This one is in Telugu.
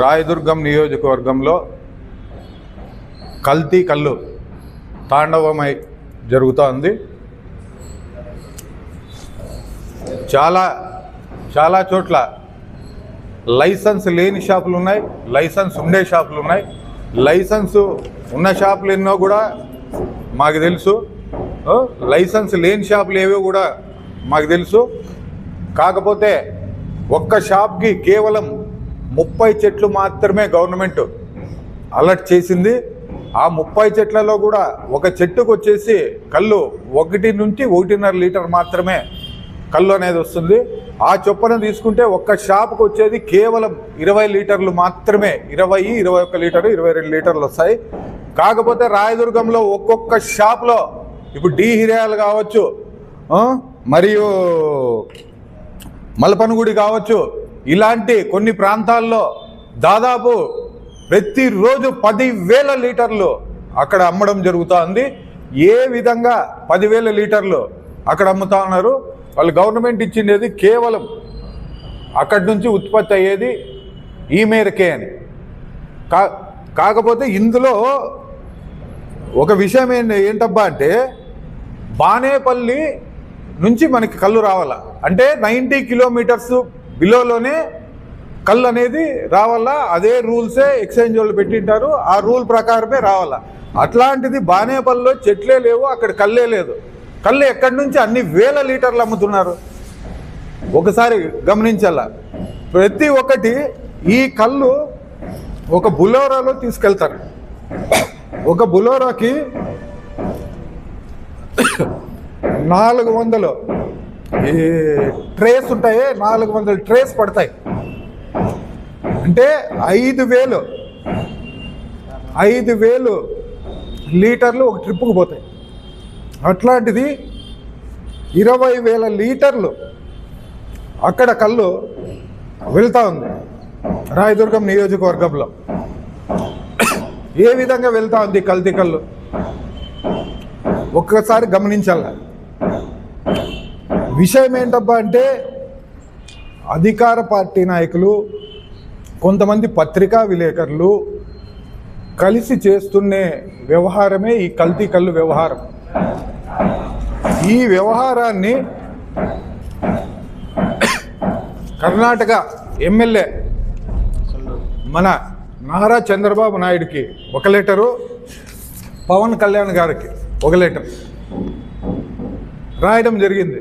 రాయదుర్గం నియోజకవర్గంలో కల్తీ కల్లు తాండవమై జరుగుతోంది. చాలా చోట్ల లైసెన్స్ లేని షాపులు ఉన్నాయి, లైసెన్స్ ఉండే షాపులు ఉన్నాయి. లైసెన్స్ ఉన్న షాపులు ఎన్నో కూడా మాకు తెలుసు, లైసెన్స్ లేని షాపులు ఏవో కూడా మాకు తెలుసు. కాకపోతే ఒక్క షాప్కి కేవలం 30 చెట్లు మాత్రమే గవర్నమెంట్ అలర్ట్ చేసింది. ఆ 30 చెట్లలో కూడా ఒక చెట్టుకు వచ్చేసి కళ్ళు 1 నుంచి 1.5 లీటర్ మాత్రమే కళ్ళు అనేది వస్తుంది. ఆ చొప్పున తీసుకుంటే ఒక్క షాప్కి వచ్చేది కేవలం 20 లీటర్లు మాత్రమే. 20, 21 లీటరు, 22 లీటర్లు వస్తాయి. కాకపోతే రాయదుర్గంలో ఒక్కొక్క షాప్లో ఇప్పుడు డి హిరాయాలు కావచ్చు, మరియు మలపనగుడి కావచ్చు, ఇలాంటి కొన్ని ప్రాంతాల్లో దాదాపు ప్రతిరోజు 10,000 లీటర్లు అక్కడ అమ్మడం జరుగుతుంది. ఏ విధంగా 10,000 లీటర్లు అక్కడ అమ్ముతా ఉన్నారు? వాళ్ళు గవర్నమెంట్ ఇచ్చిండేది కేవలం అక్కడి నుంచి ఉత్పత్తి అయ్యేది ఈ మేరకే అని. కాకపోతే ఇందులో ఒక విషయం ఏంటబ్బా అంటే, బానేపల్లి నుంచి మనకి కళ్ళు రావాలా అంటే 90 కిలోమీటర్స్ బిలోలోనే కళ్ళు అనేది రావాలా. అదే రూల్సే ఎక్స్చేంజ్ వాళ్ళు పెట్టింటారు, ఆ రూల్ ప్రకారమే రావాలా. అట్లాంటిది బానేపల్లిలో చెట్లే లేవు, అక్కడ కళ్ళే లేదు. కళ్ళు ఎక్కడి నుంచి అన్ని వేల లీటర్లు అమ్ముతున్నారు ఒకసారి గమనించాలా. ప్రతి ఒక్కటి ఈ కళ్ళు ఒక బులోరాలో తీసుకెళ్తారు. ఒక బులోరాకి 400 ట్రేస్ ఉంటాయి, 400 ట్రేస్ పడతాయి. అంటే 5,000 లీటర్లు ఒక ట్రిప్పుకు పోతాయి. అట్లాంటిది 20,000 లీటర్లు అక్కడ కళ్ళు వెళ్తూ ఉంది రాయదుర్గం నియోజకవర్గంలో. ఏ విధంగా వెళ్తూ ఉంది కల్తీ కళ్ళు ఒక్కసారి గమనించాల. విషయం ఏంటబ్బా అంటే, అధికార పార్టీ నాయకులు, కొంతమంది పత్రికా విలేకరులు కలిసి చేస్తున్నే వ్యవహారమే ఈ కల్తీ కళ్ళు వ్యవహారం. ఈ వ్యవహారాన్ని కర్ణాటక ఎమ్మెల్యే మన నారా చంద్రబాబు నాయుడికి ఒక లెటరు, పవన్ కళ్యాణ్ గారికి ఒక లెటర్ రాయడం జరిగింది.